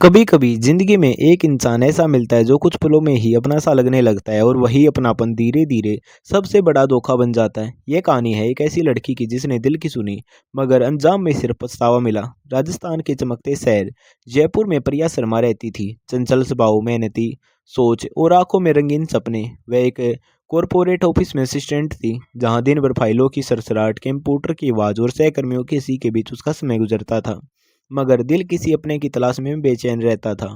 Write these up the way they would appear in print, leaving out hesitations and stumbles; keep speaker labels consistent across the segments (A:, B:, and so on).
A: कभी कभी जिंदगी में एक इंसान ऐसा मिलता है जो कुछ पलों में ही अपना सा लगने लगता है और वही अपनापन धीरे धीरे सबसे बड़ा धोखा बन जाता है। यह कहानी है एक ऐसी लड़की की जिसने दिल की सुनी मगर अंजाम में सिर्फ पछतावा मिला। राजस्थान के चमकते शहर जयपुर में प्रिया शर्मा रहती थी। चंचल स्वभाव, मेहनती सोच और आंखों में रंगीन सपने। वह एक कॉरपोरेट ऑफिस में असिस्टेंट थी जहां दिन भर फाइलों की सरसराहट, कंप्यूटर की आवाज और सहकर्मियों की हंसी के बीच उसका समय गुजरता था। मगर दिल किसी अपने की तलाश में बेचैन रहता था।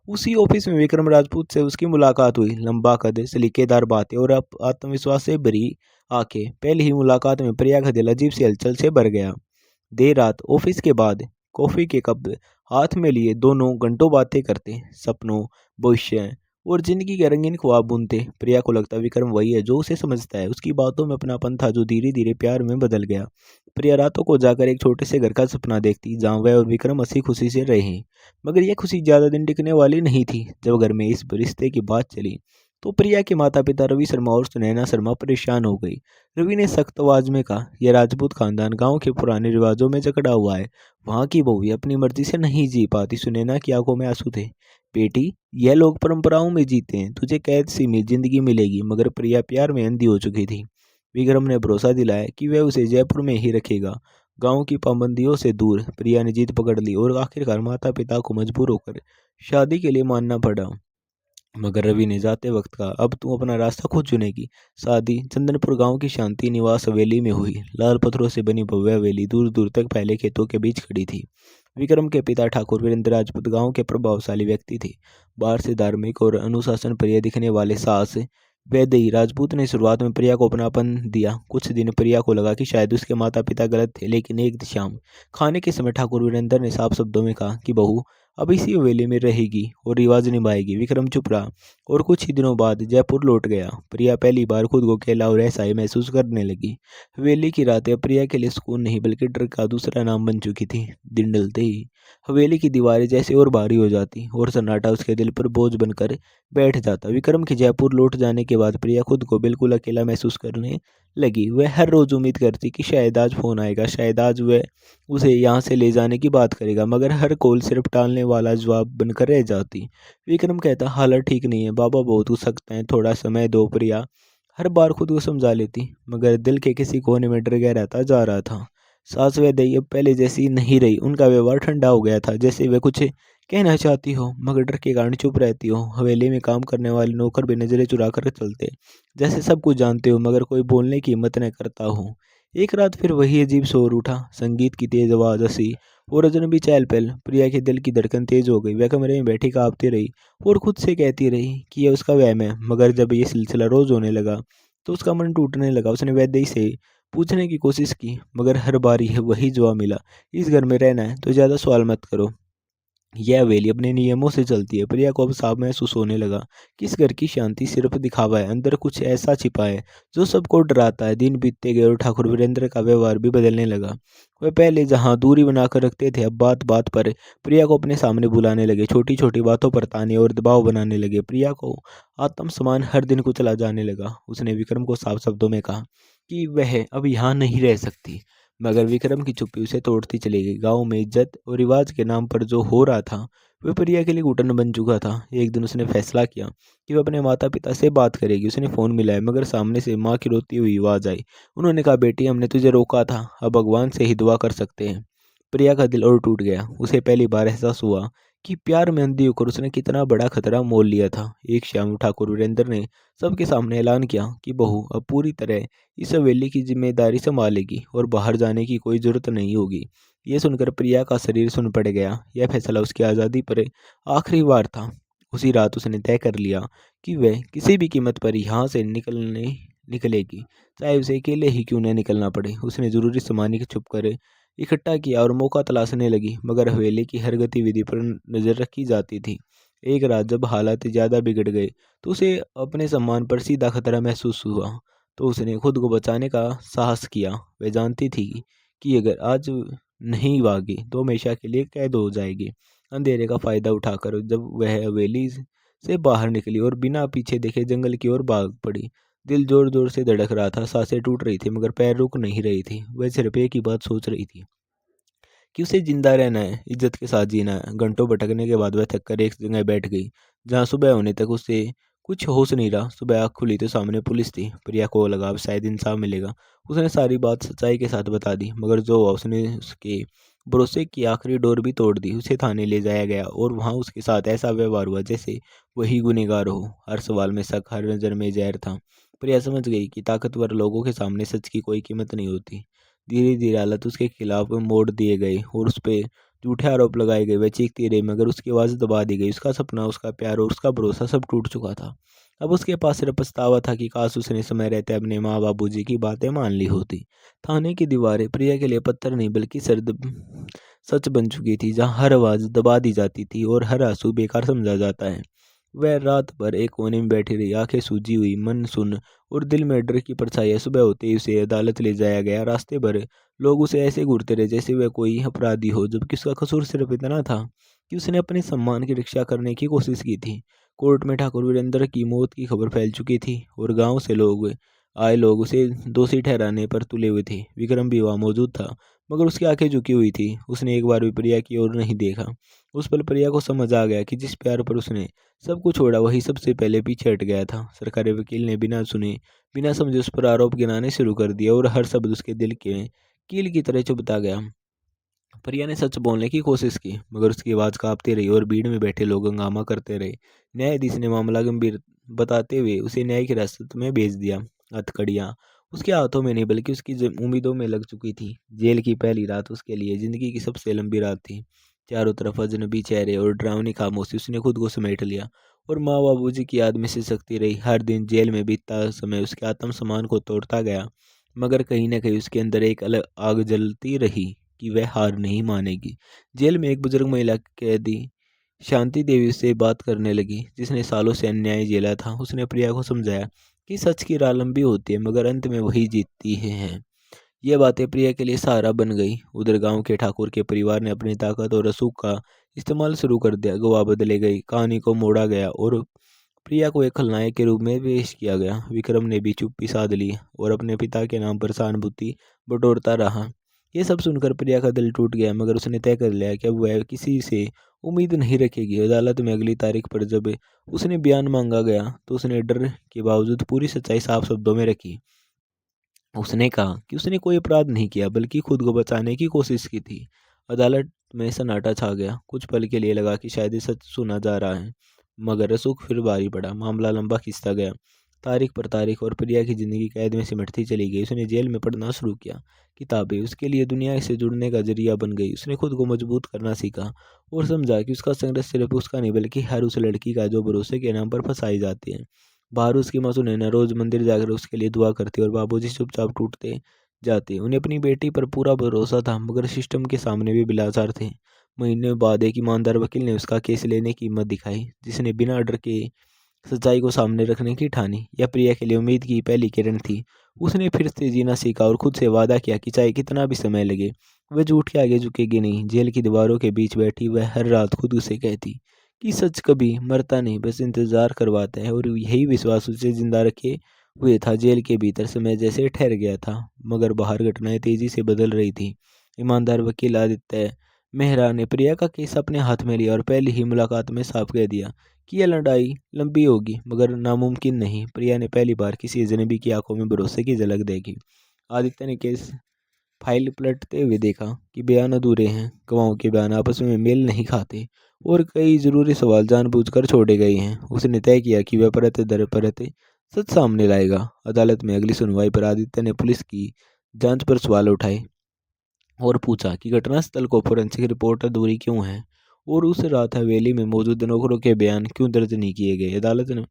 A: उसी ऑफिस में विक्रम राजपूत से उसकी मुलाकात हुई। लंबा कद, सलीकेदार बातें और आत्मविश्वास से भरी आंखें। पहली ही मुलाकात में प्रिया का दिल अजीब सी हलचल से भर गया। देर रात ऑफिस के बाद कॉफी के कप हाथ में लिए दोनों घंटों बातें करते, सपनों, भविष्य और जिंदगी के रंगीन ख्वाब बुनते। प्रिया को लगता विक्रम वही है जो उसे समझता है। उसकी बातों में अपनापन था जो धीरे धीरे प्यार में बदल गया। प्रिया रातों को जाकर एक छोटे से घर का सपना देखती जहाँ वह और विक्रम हंसी खुशी से रहे। मगर यह खुशी ज्यादा दिन टिकने वाली नहीं थी। जब घर में इस रिश्ते की बात चली तो प्रिया के माता पिता रवि शर्मा और सुनैना शर्मा परेशान हो गई। रवि ने सख्त आवाज में कहा, यह राजपूत खानदान गांव के पुराने रिवाजों में जकड़ा हुआ है। वहां की बहू अपनी मर्जी से नहीं जी पाती। सुनैना की आंखों में आंसू थे। बेटी, यह लोग परंपराओं में जीते हैं, तुझे कैद सी जिंदगी मिलेगी। मगर प्रिया प्यार में अंधी हो चुकी थी। विक्रम ने भरोसा दिलाया कि वह उसे जयपुर में ही रखेगा, गांव की पाबंदियों से दूर। प्रिया ने जीत पकड़ ली और आखिरकार माता पिता को मजबूर होकर शादी के लिए मानना पड़ा। मगर रवि ने जाते वक्त कहा, अब तू अपना रास्ता खुद चुनेगी। शादी चंदनपुर गांव की शांति निवास हवेली में हुई। लाल पत्थरों से बनी भव्य हवेली दूर दूर तक फैले खेतों के बीच खड़ी थी। विक्रम के पिता ठाकुर वीरेंद्र राजपूत गांव के प्रभावशाली व्यक्ति थे। बाहर से धार्मिक और अनुशासन प्रिय दिखने वाले सास वैदेही राजपूत ने शुरुआत में प्रिया को अपनापन दिया। कुछ दिन प्रिया को लगा कि शायद उसके माता पिता गलत थे, लेकिन एक शाम खाने के समय ठाकुर वीरेंद्र ने साफ शब्दों में कहा कि बहू अब इसी हवेली में रहेगी और रिवाज निभाएगी। विक्रम चुप रहा और कुछ ही दिनों बाद जयपुर लौट गया। प्रिया पहली बार खुद को अकेला और असहाय महसूस करने लगी। हवेली की रातें अब प्रिया के लिए सुकून नहीं बल्कि डर का दूसरा नाम बन चुकी थी। दिन ढलते ही हवेली की दीवारें जैसे और भारी हो जाती और सन्नाटा उसके दिल पर बोझ बनकर बैठ जाता। विक्रम के जयपुर लौट जाने के बाद प्रिया खुद को बिल्कुल अकेला महसूस करने लगी। वह हर रोज उम्मीद करती कि शायद आज फोन आएगा, शायद आज वह उसे यहाँ से ले जाने की बात करेगा। मगर हर कॉल सिर्फ टालने वाला जवाब बनकर रह जाती। विक्रम कहता, हालत ठीक नहीं है, बाबा बहुत सख्त हैं, थोड़ा समय दो। प्रिया हर बार खुद को समझा लेती मगर दिल के किसी कोने में डर गया रहता जा रहा था। सास व दई अब पहले जैसी नहीं रही। उनका व्यवहार ठंडा हो गया था, जैसे वे कुछ कहना चाहती हो मगर डर के कारण चुप रहती हो। हवेली में काम करने वाले नौकर भी नजरें चुरा कर चलते, जैसे सब कुछ जानते हो मगर कोई बोलने की हिम्मत न करता हो। एक रात फिर वही अजीब शोर उठा, संगीत की तेज आवाज, हंसी और अजनबी चहल पहल। प्रिया के दिल की धड़कन तेज हो गई। वह कमरे में बैठी कांपती रही और खुद से कहती रही कि यह उसका वहम है। मगर जब ये सिलसिला रोज होने लगा तो उसका मन टूटने लगा। उसने वैद्य से पूछने की कोशिश की मगर हर बार यह वही जवाब मिला, इस घर में रहना है तो ज्यादा सवाल मत करो, यह हवेली अपने नियमों से चलती है। प्रिया को अब साफ महसूस होने लगा कि इस घर की शांति सिर्फ दिखावा है, अंदर कुछ ऐसा छिपा है जो सबको डराता है। दिन बीतते गए और ठाकुर वीरेंद्र का व्यवहार भी बदलने लगा। वह पहले जहां दूरी बनाकर रखते थे अब बात बात पर प्रिया को अपने सामने बुलाने लगे। छोटी छोटी बातों पर ताने और दबाव बनाने लगे। प्रिया को आत्मसम्मान हर दिन कुचला जाने लगा। उसने विक्रम को साफ शब्दों में कहा कि वह अब यहाँ नहीं रह सकती। मगर विक्रम की चुप्पी उसे तोड़ती चली गई। गांव में इज्जत और रिवाज के नाम पर जो हो रहा था वह प्रिया के लिए घुटन बन चुका था। एक दिन उसने फैसला किया कि वह अपने माता पिता से बात करेगी। उसने फोन मिलाया मगर सामने से माँ की रोती हुई आवाज आई। उन्होंने कहा, बेटी हमने तुझे रोका था, अब भगवान से ही दुआ कर सकते हैं। प्रिया का दिल और टूट गया। उसे पहली बार एहसास हुआ कि प्यार में अंधी होकर उसने कितना बड़ा खतरा मोल लिया था। एक शाम ठाकुर वीरेंद्र ने सबके सामने ऐलान किया कि बहू अब पूरी तरह इस हवेली की जिम्मेदारी संभालेगी और बाहर जाने की कोई जरूरत नहीं होगी। यह सुनकर प्रिया का शरीर सुन पड़ गया। यह फैसला उसकी आज़ादी पर आखिरी बार था। उसी रात उसने तय कर लिया कि वह किसी भी कीमत पर यहाँ से निकलेगी, चाहे उसे अकेले ही क्यों न निकलना पड़े। उसने जरूरी सामान छुप कर इकट्ठा किया और मौका तलाशने लगी। मगर हवेली की हर गतिविधि पर नजर रखी जाती थी। एक रात जब हालात ज़्यादा बिगड़ गए तो उसे अपने सम्मान पर सीधा खतरा महसूस हुआ। तो उसने खुद को बचाने का साहस किया। वह जानती थी कि अगर आज नहीं भागी तो हमेशा के लिए कैद हो जाएगी। अंधेरे का फायदा उठाकर जब वह हवेली से बाहर निकली और बिना पीछे देखे जंगल की ओर भाग पड़ी। दिल जोर जोर से धड़क रहा था, सांसें टूट रही थी मगर पैर रुक नहीं रही थी। वह सिर्फ एक ही बात सोच रही थी कि उसे जिंदा रहना है, इज्जत के साथ जीना है। घंटों भटकने के बाद वह थककर एक जगह बैठ गई, जहाँ सुबह होने तक उसे कुछ होश नहीं रहा। सुबह आँख खुली तो सामने पुलिस थी। प्रिया को लगा अब शायद इंसाफ मिलेगा। उसने सारी बात सच्चाई के साथ बता दी, मगर जो हुआ उसने उसके भरोसे की आखिरी डोर भी तोड़ दी। उसे थाने ले जाया गया और वहाँ उसके साथ ऐसा व्यवहार हुआ जैसे वही गुनहगार हो। हर सवाल में शक, हर नज़र में जहर था। प्रिया समझ गई कि ताकतवर लोगों के सामने सच की कोई कीमत नहीं होती। धीरे धीरे हालात उसके खिलाफ मोड़ दिए गए और उस पे झूठे आरोप लगाए गए। वह चीखती रही, मगर उसकी आवाज़ दबा दी गई। उसका सपना, उसका प्यार और उसका भरोसा सब टूट चुका था। अब उसके पास सिर्फ पछतावा था कि काश उसने समय रहते अपने माँ बाबूजी की बातें मान ली होती। थाने की दीवारें प्रिया के लिए पत्थर नहीं बल्कि सर्द सच बन चुकी थी, जहाँ हर आवाज़ दबा दी जाती थी और हर आंसू बेकार समझा जाता है। वह रात भर एक कोने में बैठी रही, आंखें सूजी हुई, मन सुन्न और दिल में डर की परछाई। सुबह होते ही उसे अदालत ले जाया गया। रास्ते भर लोग उसे ऐसे घूरते रहे जैसे वह कोई अपराधी हो, जबकि उसका कसूर सिर्फ इतना था कि उसने अपने सम्मान की रक्षा करने की कोशिश की थी। कोर्ट में ठाकुर वीरेंद्र की मौत की खबर फैल चुकी थी और गांव से लोग उसे दोषी ठहराने पर तुले हुए थे। विक्रम भी वहाँ मौजूद था, मगर उसकी आंखें झुकी हुई थी। उसने एक बार भी प्रिया की ओर नहीं देखा। उस पल प्रिया को समझ आ गया कि जिस प्यार पर उसने सब कुछ छोड़ा, वही सबसे पहले पीछे हट गया था। सरकारी वकील ने बिना सुने बिना समझे उस पर आरोप गिनाने शुरू कर दिया और हर शब्द उसके दिल के कील की तरह चुभता गया। प्रिया ने सच बोलने की कोशिश की, मगर उसकी आवाज़ कांपती रही और भीड़ में बैठे लोग हंगामा करते रहे। न्यायाधीश ने मामला गंभीर बताते हुए उसे न्यायिक हिरासत में भेज दिया। हथकड़ियाँ उसके हाथों में नहीं बल्कि उसकी उम्मीदों में लग चुकी थी। जेल की पहली रात उसके लिए जिंदगी की सबसे लंबी रात थी। चारों तरफ अजनबी चेहरे और डरावनी खामोशी। उसने खुद को समेट लिया और माँ बाबूजी की याद में सिसकती रही। हर दिन जेल में बीतता समय उसके आत्मसम्मान को तोड़ता गया, मगर कहीं न कहीं उसके अंदर एक अलग आग जलती रही कि वह हार नहीं मानेगी। जेल में एक बुजुर्ग महिला कैदी शांति देवी उससे बात करने लगी, जिसने सालों से अन्याय झेला था। उसने प्रिया को समझाया कि सच की राह लंबी होती है, मगर अंत में वही जीतती है। ये बातें प्रिया के लिए सहारा बन गई। उधर गांव के ठाकुर के परिवार ने अपनी ताकत और रसूख का इस्तेमाल शुरू कर दिया। गवाह बदले गए, कहानी को मोड़ा गया और प्रिया को एक खलनायक के रूप में पेश किया गया। विक्रम ने भी चुप्पी साध ली और अपने पिता के नाम पर सहानुभूति बटोरता रहा। ये सब सुनकर प्रिया का दिल टूट गया, मगर उसने तय कर लिया कि अब वह किसी से उम्मीद नहीं रखेगी। अदालत में अगली तारीख पर जब उसने बयान मांगा गया, तो उसने डर के बावजूद पूरी सच्चाई साफ शब्दों में रखी। उसने कहा कि उसने कोई अपराध नहीं किया, बल्कि खुद को बचाने की कोशिश की थी। अदालत में सन्नाटा छा गया। कुछ पल के लिए लगा कि शायद ये सच सुना जा रहा है, मगर रसूख फिर भारी पड़ा। मामला लंबा खिंचता गया, तारीख पर तारीख, और प्रिया की जिंदगी कैद में सिमटती चली गई। उसने जेल में पढ़ना शुरू किया। किताबें उसके लिए दुनिया से जुड़ने का जरिया बन गई। उसने खुद को मजबूत करना सीखा और समझा कि उसका संघर्ष सिर्फ उसका नहीं, बल्कि हर उस लड़की का जो भरोसे के नाम पर फंसाई जाती है। बाहर उसकी माँ सुनैना रोज मंदिर जाकर उसके लिए दुआ करती और बाबूजी चुपचाप टूटते जाते। उन्हें अपनी बेटी पर पूरा भरोसा था, मगर सिस्टम के सामने भी बिलाचार थे। महीने बाद एक ईमानदार वकील ने उसका केस लेने की हिम्मत दिखाई, जिसने बिना डर के सच्चाई को सामने रखने की ठानी। यह प्रिया के लिए उम्मीद की पहली किरण थी। उसने फिर से जीना सीखा और खुद से वादा किया कि चाहे कितना भी समय लगे, वह झूठ के आगे झुकेगी नहीं। जेल की दीवारों के बीच बैठी वह हर रात खुद उसे कहती कि सच कभी मरता नहीं, बस इंतजार करवाता है। और यही विश्वास उसे जिंदा रखे हुए था। जेल के भीतर समय जैसे ठहर गया था, मगर बाहर घटनाएं तेजी से बदल रही थी। ईमानदार वकील आदित्य मेहरा ने प्रिया का केस अपने हाथ में लिया और पहली ही मुलाकात में साफ कह दिया कि यह लड़ाई लंबी होगी, मगर नामुमकिन नहीं। प्रिया ने पहली बार किसी अजनबी की आंखों में भरोसे की झलक देखी। आदित्य ने केस फाइल पलटते हुए देखा कि बयान अधूरे हैं, गवाहों के बयान आपस में मेल नहीं खाते और कई जरूरी सवाल जानबूझकर छोड़े गए हैं। उसने तय किया कि वह परत दर परत सच सामने लाएगा। अदालत में अगली सुनवाई पर आदित्य ने पुलिस की जांच पर सवाल उठाए और पूछा कि घटनास्थल को फोरेंसिक रिपोर्ट अधूरी क्यों है और उस रात हवेली में मौजूद नौकरों के बयान क्यों दर्ज नहीं किए गए।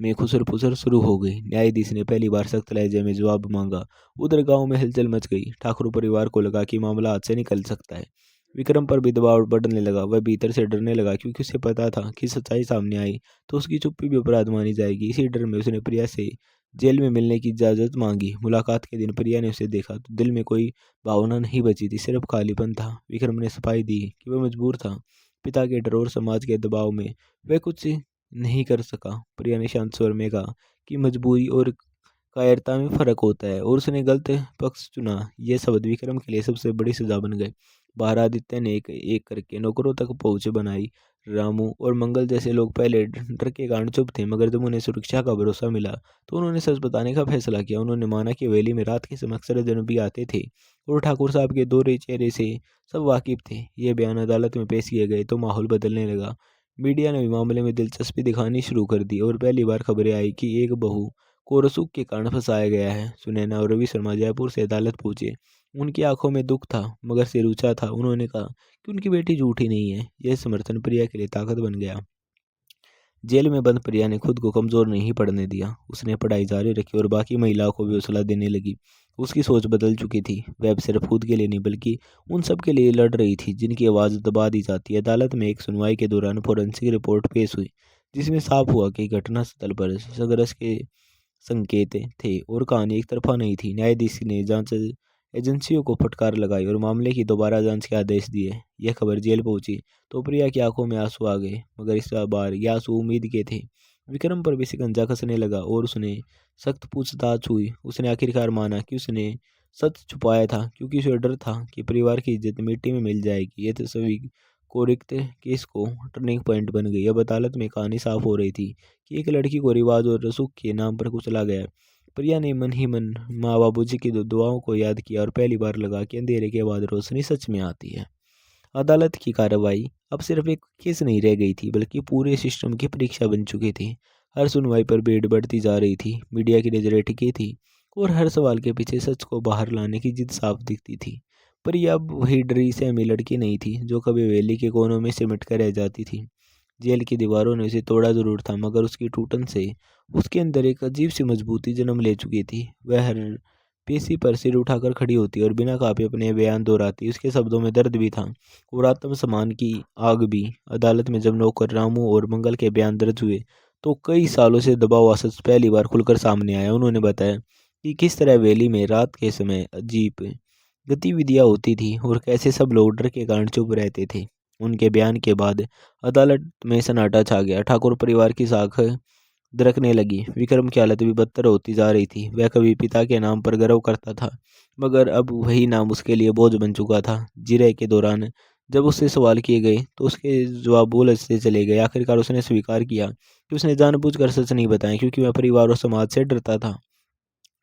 A: में खुसर फुसर शुरू हो गई। न्यायाधीश ने पहली बार सख्त लहजे में जवाब मांगा। उधर गांव में हलचल मच गई। ठाकुर परिवार को लगा कि मामला हाथ से निकल सकता है। विक्रम पर भी दबाव बढ़ने लगा। वह भीतर से डरने लगा, क्योंकि उसे पता था कि सच्चाई सामने आई तो उसकी चुप्पी भी अपराध मानी जाएगी। इसी डर में उसने प्रिया से जेल में मिलने की इजाज़त मांगी। मुलाकात के दिन प्रिया ने उसे देखा तो दिल में कोई भावना नहीं बची थी, सिर्फ खालीपन था। विक्रम ने सफाई दी कि वह मजबूर था। पिता के डर और समाज के दबाव में वह कुछ नहीं कर सका। प्रिया ने शांत स्वर में कहा कि मजबूरी और कायरता में फर्क होता है, और उसने गलत पक्ष चुना। यह शब्द विक्रम के लिए सबसे बड़ी सजा बन गए। बाहर आदित्य ने एक एक करके नौकरों तक पहुंच बनाई। रामू और मंगल जैसे लोग पहले डर के कारण चुप थे, मगर जब उन्हें सुरक्षा का भरोसा मिला तो उन्होंने सच बताने का फैसला किया। उन्होंने माना कि हवेली में रात के समय अक्सर जन भी आते थे और ठाकुर साहब के दोहरे चेहरे से सब वाकिफ थे। ये बयान अदालत में पेश किए गए तो माहौल बदलने लगा। मीडिया ने भी मामले में दिलचस्पी दिखानी शुरू कर दी और पहली बार खबरें आई कि एक बहू को रसूख के कारण फंसाया गया है। सुनैना और रवि शर्मा जयपुर से अदालत पहुंचे। उनकी आंखों में दुख था मगर सिर ऊंचा था। उन्होंने कहा कि उनकी बेटी झूठी नहीं है। यह समर्थन प्रिया के लिए ताकत बन गया। जेल में बंद प्रिया ने खुद को कमजोर नहीं पड़ने दिया। उसने पढ़ाई जारी रखी और बाकी महिलाओं को भी हौसला देने लगी। उसकी सोच बदल चुकी थी। वह अब सिर्फ खुद के लिए नहीं बल्कि उन सब के लिए लड़ रही थी जिनकी आवाज़ दबा दी जाती है। अदालत में एक सुनवाई के दौरान फोरेंसिक रिपोर्ट पेश हुई जिसमें साफ हुआ कि घटनास्थल पर संघर्ष के संकेत थे और कहानी एक तरफा नहीं थी। न्यायाधीश ने जांच एजेंसियों को फटकार लगाई और मामले की दोबारा जांच के आदेश दिए। यह खबर जेल पहुंची तो प्रिया की आंखों में आंसू आ गए, मगर इस बार ये आंसू उम्मीद के थे। विक्रम पर भी शिकंजा कसने लगा और उसने सख्त पूछताछ हुई। उसने आखिरकार माना कि उसने सच छुपाया था क्योंकि उसे डर था कि परिवार की इज्जत मिट्टी में मिल जाएगी। ये तस्वीर को रिक्त केस को टर्निंग पॉइंट बन गई। अब अदालत में कहानी साफ हो रही थी कि एक लड़की को रिवाज और रसूख के नाम पर कुचला गया। प्रिया ने मन ही मन माँ बाबूजी की दुआओं को याद किया और पहली बार लगा कि अंधेरे के बाद रोशनी सच में आती है। अदालत की कार्रवाई अब सिर्फ एक केस नहीं रह गई थी बल्कि पूरे सिस्टम की परीक्षा बन चुकी थी। हर सुनवाई पर भीड़ बढ़ती जा रही थी, मीडिया की नजरें टिकी थी और हर सवाल के पीछे सच को बाहर लाने की जिद साफ दिखती थी। पर यह अब वही डरी सहमी लड़की नहीं थी जो कभी हवेली के कोनों में सिमट कर रह जाती थी। जेल की दीवारों ने उसे तोड़ा जरूर था, मगर उसकी टूटन से उसके अंदर एक अजीब सी मजबूती जन्म ले चुकी थी। वह हर पेशी पर सिर उठाकर खड़ी होती और बिना कापे अपने बयान दोहराती। उसके शब्दों में दर्द भी था और आत्मसम्मान की आग भी। अदालत में जब नौकर रामू और मंगल के बयान दर्ज हुए तो कई सालों से दबा हुआ सच पहली बार खुलकर सामने आया। उन्होंने बताया कि किस तरह हवेली में रात के समय अजीब गतिविधियां होती थी और कैसे सब लोग डर के कारण चुप रहते थे। उनके बयान के बाद अदालत में सन्नाटा छा गया। ठाकुर परिवार की साख दरकने लगी। विक्रम की हालत भी बदतर होती जा रही थी। वह कभी पिता के नाम पर गर्व करता था, मगर अब वही नाम उसके लिए बोझ बन चुका था। जिरह के दौरान जब उससे सवाल किए गए तो उसके जवाब उलझते चले गए। आखिरकार उसने स्वीकार किया कि उसने जानबूझकर सच नहीं बताया क्योंकि वह परिवार और समाज से डरता था।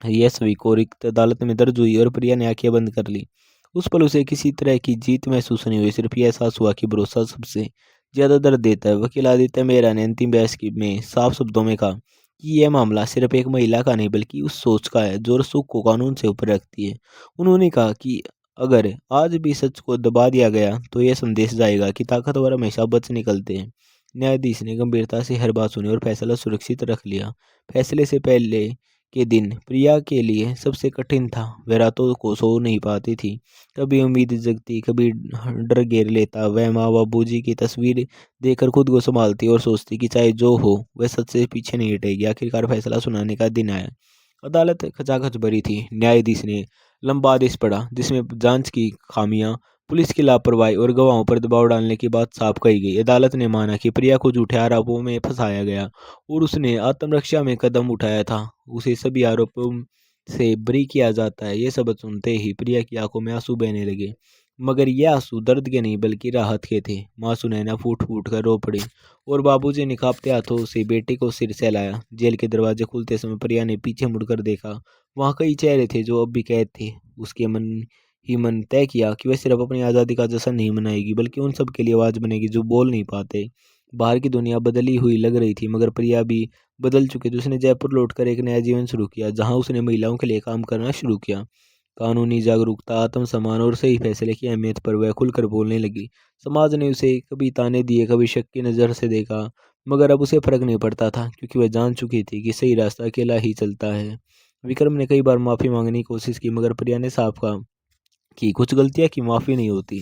A: यह सभी को रिक्त अदालत में दर्ज हुई और प्रिया ने आंखें बंद कर ली। उस पल उसे किसी तरह की जीत महसूस नहीं हुई, सिर्फ यह एहसास हुआ कि भरोसा सबसे ज्यादा दर्द देता है। वकील आदित्य मेहरा ने अंतिम बहस में साफ शब्दों में कहा कि यह मामला सिर्फ एक महिला का नहीं बल्कि उस सोच का है जो रसूख को कानून से ऊपर रखती है। उन्होंने कहा कि अगर आज भी सच को दबा दिया गया तो यह संदेश जाएगा कि ताकतवर हमेशा बच निकलते हैं। न्यायाधीश ने गंभीरता से हर बात सुनी और फैसला सुरक्षित रख लिया। फैसले से पहले के दिन प्रिया के लिए सबसे कठिन था। वह रातों को सो नहीं पाती थी, कभी उम्मीद जगती, कभी डर घेर लेता। वह माँ बाबूजी की तस्वीर देखकर खुद को संभालती और सोचती कि चाहे जो हो वह सच से पीछे नहीं हटेगी। आखिरकार फैसला सुनाने का दिन आया। अदालत खचाखच भरी थी। न्यायाधीश ने लंबा आदेश पढ़ा जिसमें जांच की खामियां, पुलिस की लापरवाही और गवाहों पर दबाव डालने की बात साफ कही गई। अदालत ने माना कि प्रिया को झूठे आरोपों में फंसाया गया और उसने आत्मरक्षा में कदम उठाया था। उसे सभी आरोपों से बरी किया जाता है। ये सबक सुनते ही प्रिया की आंखों में आंसू बहने लगे, मगर ये आंसू दर्द के नहीं बल्कि राहत के थे। माँ सुनैना फूट फूट कर रो पड़ी और बाबूजी ने कांपते हाथों से बेटे को सिर सहलाया। जेल के दरवाजे खुलते समय प्रिया ने पीछे मुड़कर देखा। वहाँ कई चेहरे थे जो अब भी कैद थे। उसके मन ही मन तय किया कि वह सिर्फ अपनी आज़ादी का जश्न नहीं मनाएगी बल्कि उन सब के लिए आवाज़ बनेगी जो बोल नहीं पाते। बाहर की दुनिया बदली हुई लग रही थी, मगर प्रिया भी बदल चुकी थी। उसने जयपुर लौटकर एक नया जीवन शुरू किया जहां उसने महिलाओं के लिए काम करना शुरू किया। कानूनी जागरूकता, आत्मसम्मान और सही फैसले की अहमियत पर वह खुलकर बोलने लगी। समाज ने उसे कभी ताने दिए, कभी शक की नज़र से देखा, मगर अब उसे फर्क नहीं पड़ता था क्योंकि वह जान चुकी थी कि सही रास्ता अकेला ही चलता है। विक्रम ने कई बार माफ़ी मांगने की कोशिश की, मगर प्रिया ने साफ कहा कि कुछ गलतियां की माफ़ी नहीं होती,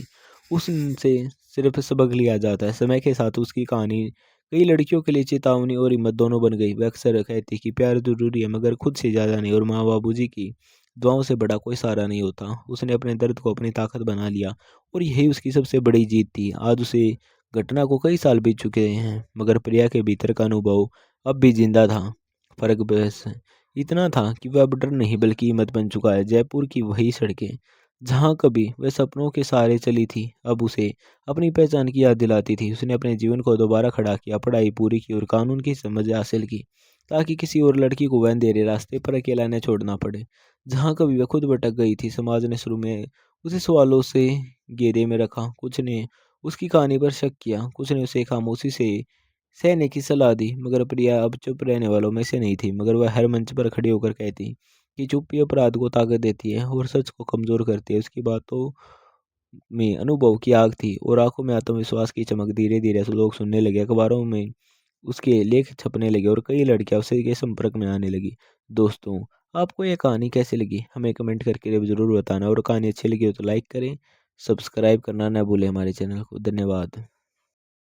A: उससे सिर्फ सबक लिया जाता है। समय के साथ उसकी कहानी कई लड़कियों के लिए चेतावनी और हिम्मत दोनों बन गई। वह अक्सर कहती कि प्यार जरूरी है मगर खुद से ज़्यादा नहीं, और माँ बाबूजी की दुआओं से बड़ा कोई सहारा नहीं होता। उसने अपने दर्द को अपनी ताकत बना लिया और यही उसकी सबसे बड़ी जीत थी। आज उसे घटना को कई साल बीत चुके हैं, मगर प्रिया के भीतर का अनुभव अब भी जिंदा था। फर्क बस इतना था कि वह अब डर नहीं बल्कि हिम्मत बन चुका है। जयपुर की वही सड़कें, जहाँ कभी वह सपनों के सहारे चली थी, अब उसे अपनी पहचान की याद दिलाती थी। उसने अपने जीवन को दोबारा खड़ा किया, पढ़ाई पूरी की और कानून की समझ हासिल की, ताकि किसी और लड़की को वह अंधेरे रास्ते पर अकेला न छोड़ना पड़े। जहाँ कभी वह खुद भटक गई थी, समाज ने शुरू में उसे सवालों से घेरे में रखा। कुछ ने उसकी कहानी पर शक किया, कुछ ने उसे खामोशी से सहने की सलाह दी, मगर प्रिया अब चुप रहने वालों में से नहीं थी। मगर वह हर मंच पर खड़ी होकर कहती कि चुप्पी अपराध को ताकत देती है और सच को कमजोर करती है। उसकी बातों में अनुभव की आग थी और आंखों में आत्मविश्वास की चमक। धीरे धीरे लोग सुनने लगे, अखबारों में उसके लेख छपने लगे और कई लड़कियां उससे के संपर्क में आने लगी। दोस्तों, आपको यह कहानी कैसी लगी हमें कमेंट करके जरूर बताना, और कहानी अच्छी लगी हो तो लाइक करें, सब्सक्राइब करना ना भूलें हमारे चैनल को। धन्यवाद।